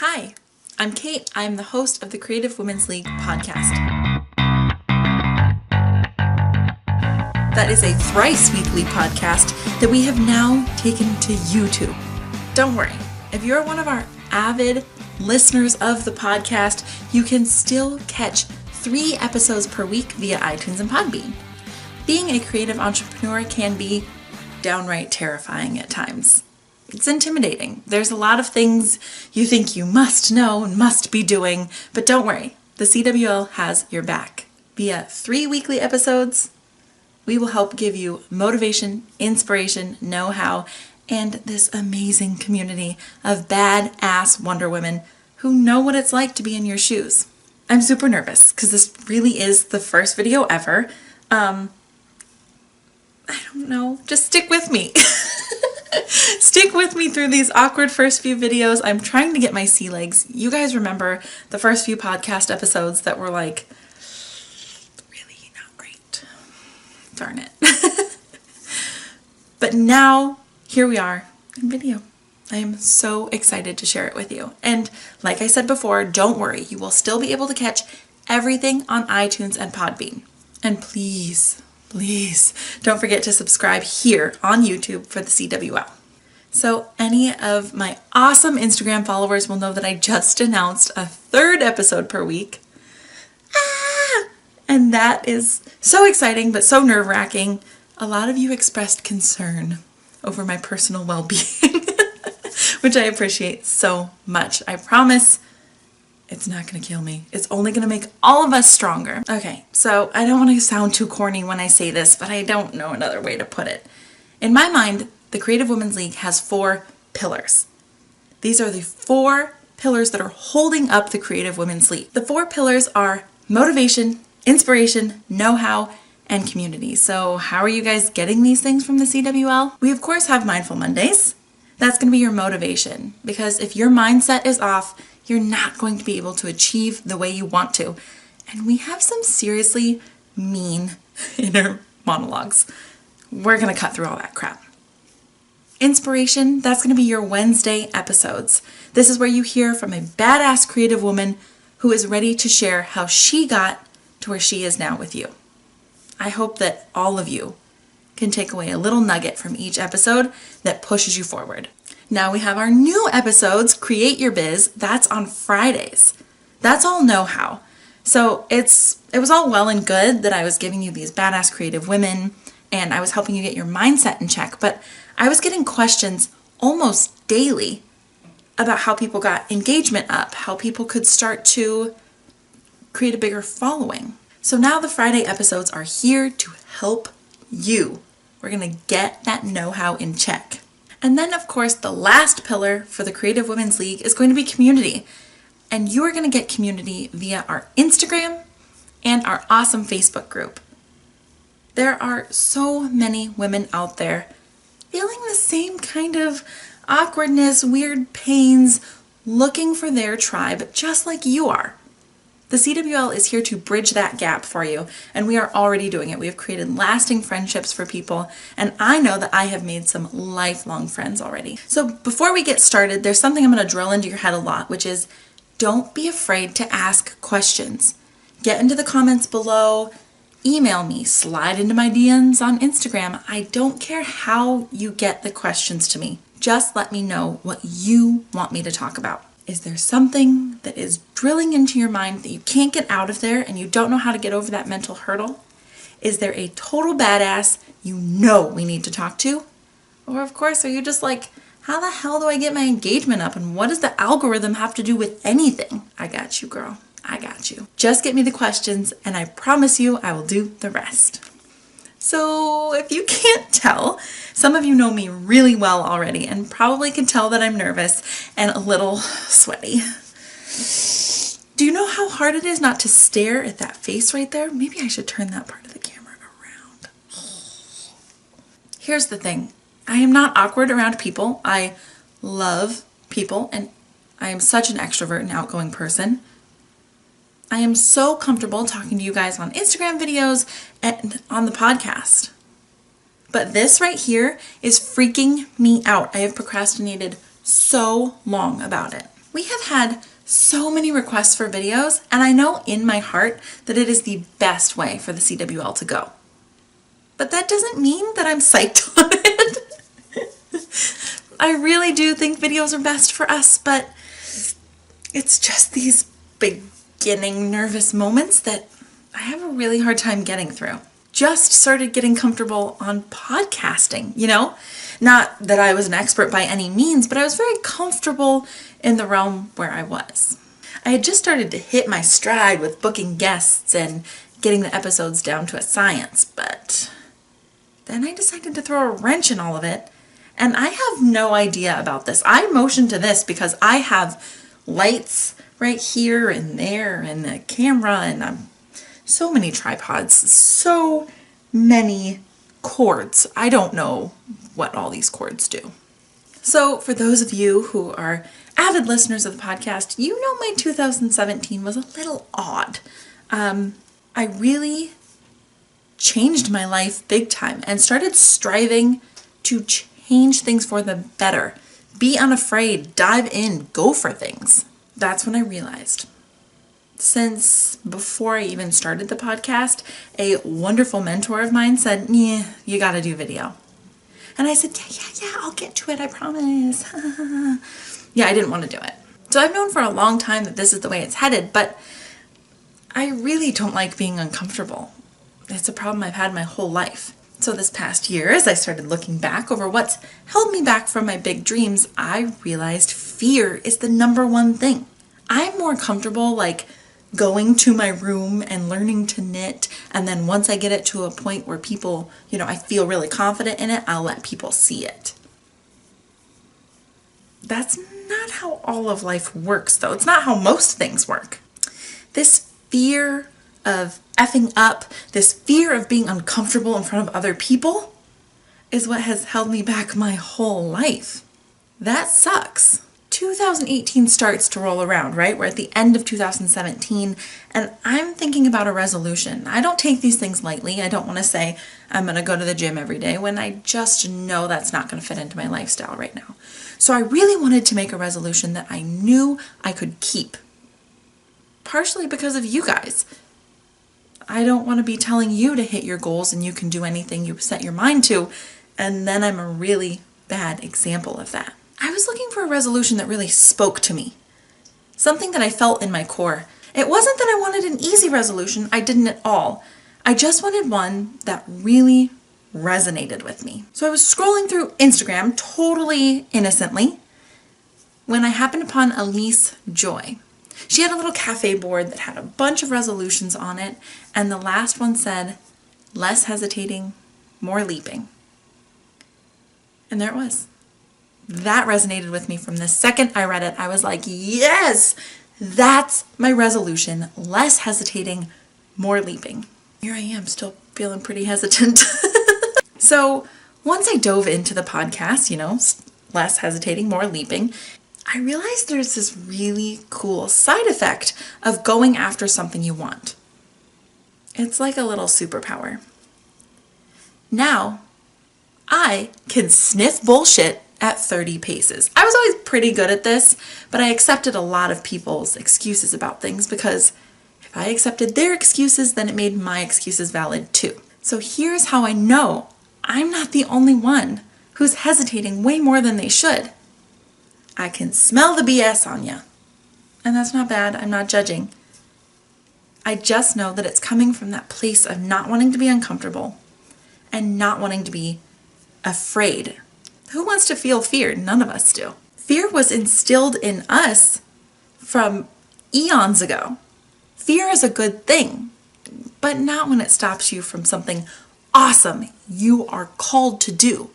Hi, I'm Kate. I'm the host of the Creative Women's League podcast. That is a thrice weekly podcast that we have now taken to YouTube. Don't worry, if you're one of our avid listeners of the podcast, you can still catch 3 episodes per week via iTunes and Podbean. Being a creative entrepreneur can be downright terrifying at times. It's intimidating. There's a lot of things you think you must know and must be doing, but don't worry, the CWL has your back. Via 3 weekly episodes, we will help give you motivation, inspiration, know-how, and this amazing community of badass Wonder Women who know what it's like to be in your shoes. I'm super nervous because this really is the first video ever. I don't know, just stick with me. Stick with me through these awkward first few videos. I'm trying to get my sea legs. You guys remember the first few podcast episodes that were like, really not great. Darn it. But now, here we are in video. I am so excited to share it with you. And like I said before, don't worry. You will still be able to catch everything on iTunes and Podbean. And please don't forget to subscribe here on YouTube for the CWL. So any of my awesome Instagram followers will know that I just announced a 3rd episode per week. And that is so exciting, but so nerve-wracking. A lot of you expressed concern over my personal well-being, which I appreciate so much. I promise it's not going to kill me. It's only going to make all of us stronger. Okay, so I don't want to sound too corny when I say this, but I don't know another way to put it. In my mind, the Creative Women's League has 4 pillars. These are the 4 pillars that are holding up the Creative Women's League. The 4 pillars are motivation, inspiration, know-how, and community. So how are you guys getting these things from the CWL? We of course have Mindful Mondays. That's going to be your motivation, because if your mindset is off, you're not going to be able to achieve the way you want to. And we have some seriously mean inner monologues. We're going to cut through all that crap. Inspiration, that's going to be your Wednesday episodes. This is where you hear from a badass creative woman who is ready to share how she got to where she is now with you. I hope that all of you can take away a little nugget from each episode that pushes you forward. Now we have our new episodes, Create Your Biz. That's on Fridays. That's all know-how. So it was all well and good that I was giving you these badass creative women and I was helping you get your mindset in check, but I was getting questions almost daily about how people got engagement up, how people could start to create a bigger following. So now the Friday episodes are here to help you. We're going to get that know-how in check. And then, of course, the last pillar for the Creative Women's League is going to be community. And you are going to get community via our Instagram and our awesome Facebook group. There are so many women out there feeling the same kind of awkwardness, weird pains, looking for their tribe just like you are. The CWL is here to bridge that gap for you, and we are already doing it. We have created lasting friendships for people, and I know that I have made some lifelong friends already. So before we get started, there's something I'm going to drill into your head a lot, which is don't be afraid to ask questions. Get into the comments below, email me, slide into my DMs on Instagram. I don't care how you get the questions to me. Just let me know what you want me to talk about. Is there something that is drilling into your mind that you can't get out of there and you don't know how to get over that mental hurdle? Is there a total badass you know we need to talk to? Or of course, are you just like, how the hell do I get my engagement up and what does the algorithm have to do with anything? I got you, girl. I got you. Just get me the questions and I promise you I will do the rest. So if you can't tell, some of you know me really well already and probably can tell that I'm nervous and a little sweaty. Do you know how hard it is not to stare at that face right there? Maybe I should turn that part of the camera around. Here's the thing. I am not awkward around people. I love people and I am such an extrovert and outgoing person. I am so comfortable talking to you guys on Instagram videos and on the podcast. But this right here is freaking me out. I have procrastinated so long about it. We have had so many requests for videos, and I know in my heart that it is the best way for the CWL to go. But that doesn't mean that I'm psyched on it. I really do think videos are best for us, but it's just these beginning nervous moments that I have a really hard time getting through. Just started getting comfortable on podcasting, Not that I was an expert by any means, but I was very comfortable in the realm where I was. I had just started to hit my stride with booking guests and getting the episodes down to a science, but then I decided to throw a wrench in all of it, and I have no idea about this. I motioned to this because I have lights right here and there and a camera and so many tripods, so many cords. I don't know what all these cords do. So for those of you who are avid listeners of the podcast, you know my 2017 was a little odd. I really changed my life big time and started striving to change things for the better. Be unafraid, dive in, go for things. That's when I realized. Since before I even started the podcast, a wonderful mentor of mine said, "Yeah, you gotta do video." And I said, yeah, I'll get to it, I promise. Yeah, I didn't want to do it. So I've known for a long time that this is the way it's headed, but I really don't like being uncomfortable. It's a problem I've had my whole life. So this past year, as I started looking back over what's held me back from my big dreams, I realized fear is the number one thing. I'm more comfortable going to my room and learning to knit, and then once I get it to a point where people, I feel really confident in it, I'll let people see it. That's not how all of life works, though. It's not how most things work. This fear of effing up, this fear of being uncomfortable in front of other people is what has held me back my whole life. That sucks. 2018 starts to roll around, right? We're at the end of 2017, and I'm thinking about a resolution. I don't take these things lightly. I don't want to say I'm going to go to the gym every day when I just know that's not going to fit into my lifestyle right now. So I really wanted to make a resolution that I knew I could keep. Partially because of you guys. I don't want to be telling you to hit your goals and you can do anything you set your mind to, and then I'm a really bad example of that. I was looking for a resolution that really spoke to me. Something that I felt in my core. It wasn't that I wanted an easy resolution, I didn't at all. I just wanted one that really resonated with me. So I was scrolling through Instagram totally innocently when I happened upon Elise Joy. She had a little cafe board that had a bunch of resolutions on it, and the last one said, "Less hesitating, more leaping." And there it was. That resonated with me from the second I read it. I was like, yes, that's my resolution. Less hesitating, more leaping. Here I am, still feeling pretty hesitant. So once I dove into the podcast, less hesitating, more leaping, I realized there's this really cool side effect of going after something you want. It's like a little superpower. Now, I can sniff bullshit at 30 paces. I was always pretty good at this, but I accepted a lot of people's excuses about things because if I accepted their excuses, then it made my excuses valid too. So here's how I know I'm not the only one who's hesitating way more than they should. I can smell the BS on you. And that's not bad, I'm not judging. I just know that it's coming from that place of not wanting to be uncomfortable and not wanting to be afraid. Who wants to feel fear? None of us do. Fear was instilled in us from eons ago. Fear is a good thing, but not when it stops you from something awesome you are called to do.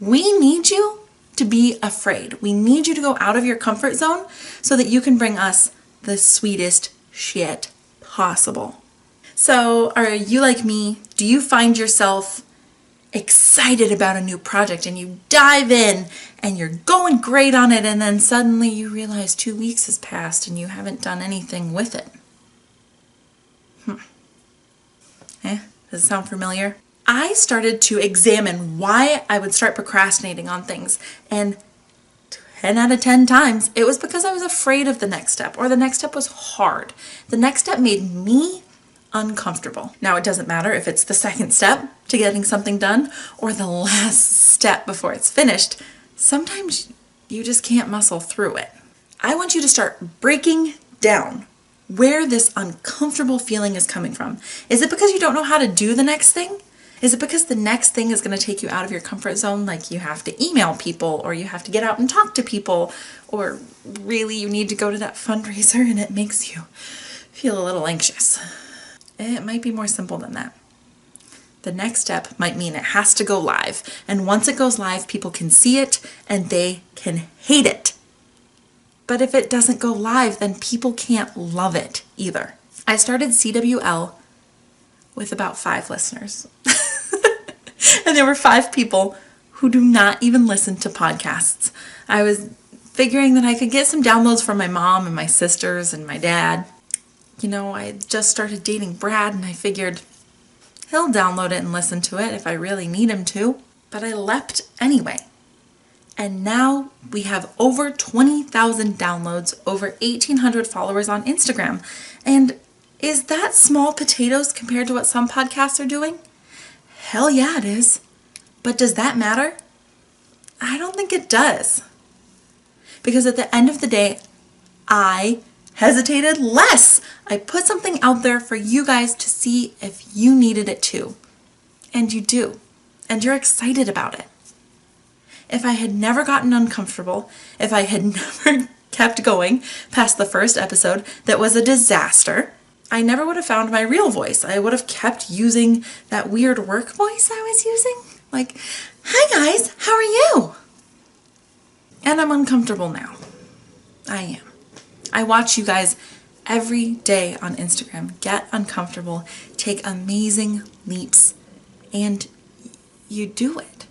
We need you to be afraid. We need you to go out of your comfort zone so that you can bring us the sweetest shit possible. So are you like me? Do you find yourself excited about a new project and you dive in and you're going great on it, and then suddenly you realize 2 weeks has passed and you haven't done anything with it? Does it sound familiar? I started to examine why I would start procrastinating on things, and 10 out of 10 times, it was because I was afraid of the next step, or the next step was hard. The next step made me uncomfortable. Now, it doesn't matter if it's the second step to getting something done or the last step before it's finished. Sometimes you just can't muscle through it. I want you to start breaking down where this uncomfortable feeling is coming from. Is it because you don't know how to do the next thing? Is it because the next thing is going to take you out of your comfort zone, like you have to email people, or you have to get out and talk to people, or really you need to go to that fundraiser and it makes you feel a little anxious? It might be more simple than that. The next step might mean it has to go live. And once it goes live, people can see it and they can hate it. But if it doesn't go live, then people can't love it either. I started CWL with about 5 listeners. And there were 5 people who do not even listen to podcasts. I was figuring that I could get some downloads from my mom and my sisters and my dad. You know, I just started dating Brad and I figured he'll download it and listen to it if I really need him to. But I leapt anyway. And now we have over 20,000 downloads, over 1,800 followers on Instagram. And is that small potatoes compared to what some podcasts are doing? Hell yeah, it is. But does that matter? I don't think it does. Because at the end of the day, I hesitated less. I put something out there for you guys to see if you needed it too. And you do. And you're excited about it. If I had never gotten uncomfortable, if I had never kept going past the first episode that was a disaster, I never would have found my real voice. I would have kept using that weird work voice I was using. Like, hi guys, how are you? And I'm uncomfortable now. I am. I watch you guys every day on Instagram get uncomfortable, take amazing leaps, and you do it.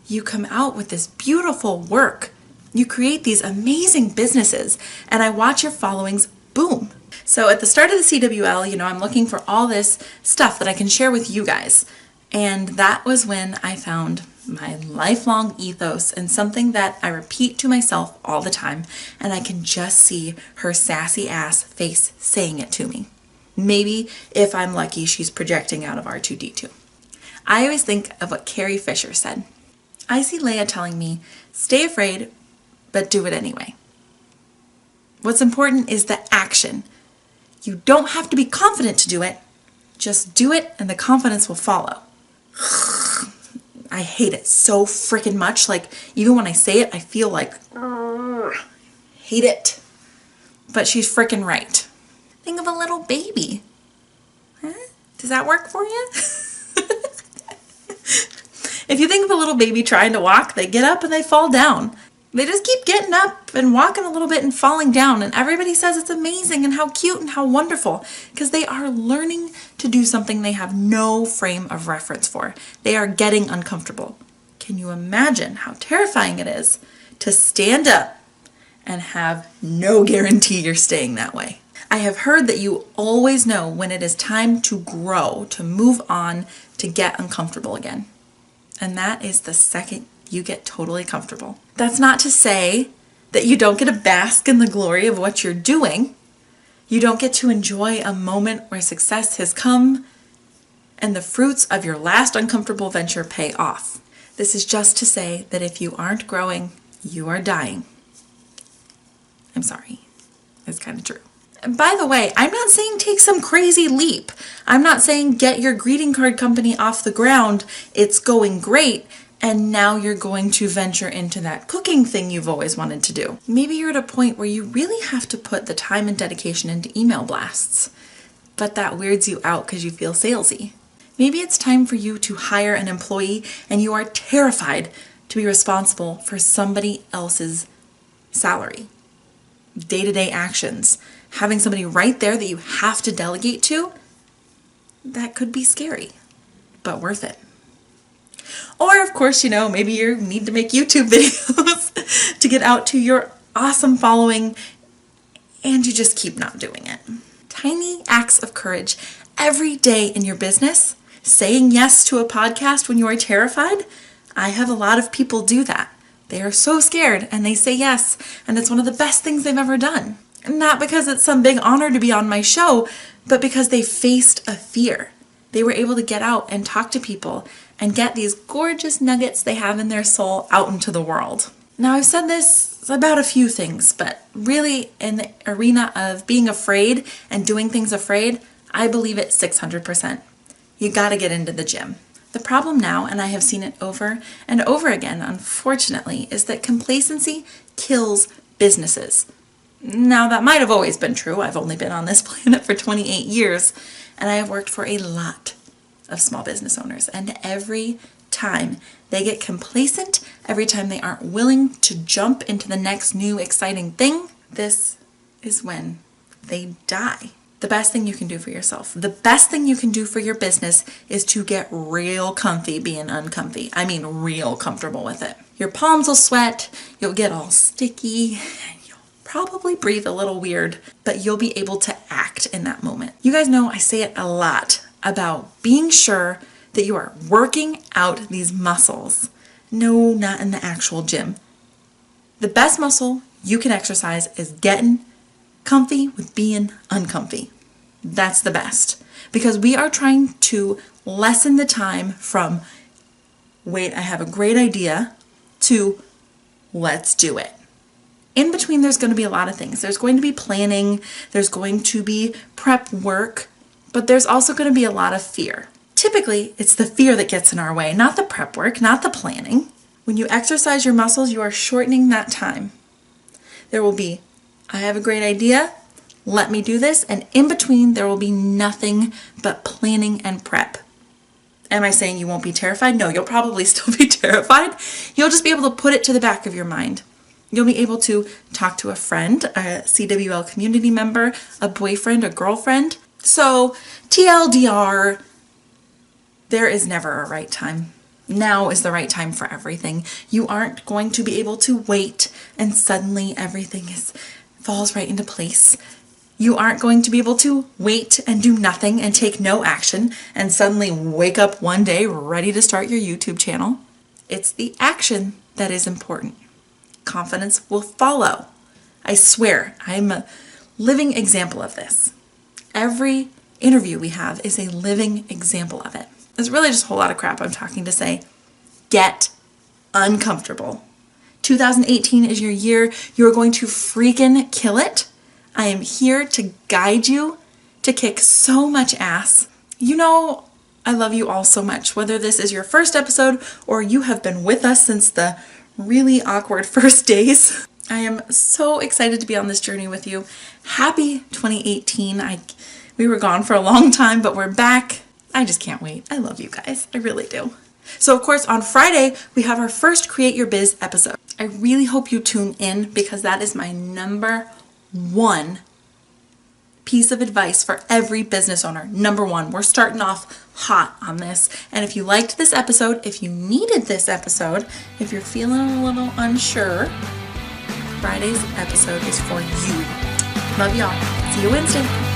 You come out with this beautiful work. You create these amazing businesses, and I watch your followings boom. So at the start of the CWL, I'm looking for all this stuff that I can share with you guys. And that was when I found my lifelong ethos and something that I repeat to myself all the time, and I can just see her sassy ass face saying it to me. Maybe if I'm lucky, she's projecting out of R2-D2. I always think of what Carrie Fisher said. I see Leia telling me, stay afraid, but do it anyway. What's important is the action. You don't have to be confident to do it. Just do it and the confidence will follow. I hate it so freaking much. Like, even when I say it, I feel like, hate it. But she's freaking right. Think of a little baby. Huh? Does that work for you? If you think of a little baby trying to walk, they get up and they fall down. They just keep getting up and walking a little bit and falling down. And everybody says it's amazing and how cute and how wonderful, because they are learning to do something they have no frame of reference for. They are getting uncomfortable. Can you imagine how terrifying it is to stand up and have no guarantee you're staying that way? I have heard that you always know when it is time to grow, to move on, to get uncomfortable again. And that is the second you get totally comfortable. That's not to say that you don't get to bask in the glory of what you're doing. You don't get to enjoy a moment where success has come and the fruits of your last uncomfortable venture pay off. This is just to say that if you aren't growing, you are dying. I'm sorry. It's kind of true. And by the way, I'm not saying take some crazy leap. I'm not saying get your greeting card company off the ground. It's going great. And now you're going to venture into that cooking thing you've always wanted to do. Maybe you're at a point where you really have to put the time and dedication into email blasts, but that weirds you out because you feel salesy. Maybe it's time for you to hire an employee and you are terrified to be responsible for somebody else's salary, day-to-day actions. Having somebody right there that you have to delegate to, that could be scary, but worth it. Or, of course, maybe you need to make YouTube videos to get out to your awesome following, and you just keep not doing it. Tiny acts of courage every day in your business, saying yes to a podcast when you are terrified. I have a lot of people do that. They are so scared and they say yes, and it's one of the best things they've ever done. Not because it's some big honor to be on my show, but because they faced a fear. They were able to get out and talk to people and get these gorgeous nuggets they have in their soul out into the world. Now, I've said this about a few things, but really in the arena of being afraid and doing things afraid, I believe it 600%. You gotta get into the gym. The problem now, and I have seen it over and over again, unfortunately, is that complacency kills businesses. Now, that might have always been true. I've only been on this planet for 28 years, and I have worked for a lot of small business owners. And every time they get complacent, every time they aren't willing to jump into the next new exciting thing, this is when they die. The best thing you can do for yourself, the best thing you can do for your business is to get real comfy being uncomfy. I mean, real comfortable with it. Your palms will sweat, you'll get all sticky, probably breathe a little weird, but you'll be able to act in that moment. You guys know I say it a lot about being sure that you are working out these muscles. No, not in the actual gym. The best muscle you can exercise is getting comfy with being uncomfy. That's the best. Because we are trying to lessen the time from, wait, I have a great idea, to let's do it. In between, there's going to be a lot of things. There's going to be planning, there's going to be prep work, but there's also going to be a lot of fear. Typically, it's the fear that gets in our way, not the prep work, not the planning. When you exercise your muscles, you are shortening that time. There will be, I have a great idea, let me do this, and in between, there will be nothing but planning and prep. Am I saying you won't be terrified? No, you'll probably still be terrified. You'll just be able to put it to the back of your mind. You'll be able to talk to a friend, a CWL community member, a boyfriend, a girlfriend. So, TLDR, there is never a right time. Now is the right time for everything. You aren't going to be able to wait and suddenly everything falls right into place. You aren't going to be able to wait and do nothing and take no action and suddenly wake up one day ready to start your YouTube channel. It's the action that is important. Confidence will follow. I swear, I'm a living example of this. Every interview we have is a living example of it. It's really just a whole lot of crap I'm talking to say. Get uncomfortable. 2018 is your year. You're going to freaking kill it. I am here to guide you to kick so much ass. You know, I love you all so much. Whether this is your first episode or you have been with us since the really awkward first days. I am so excited to be on this journey with you. Happy 2018. We were gone for a long time, but we're back. I just can't wait. I love you guys. I really do. So of course, on Friday, we have our first Create Your Biz episode. I really hope you tune in because that is my number one piece of advice for every business owner. Number one, we're starting off hot on this. And if you liked this episode, if you needed this episode, if you're feeling a little unsure, Friday's episode is for you. Love y'all. See you Wednesday.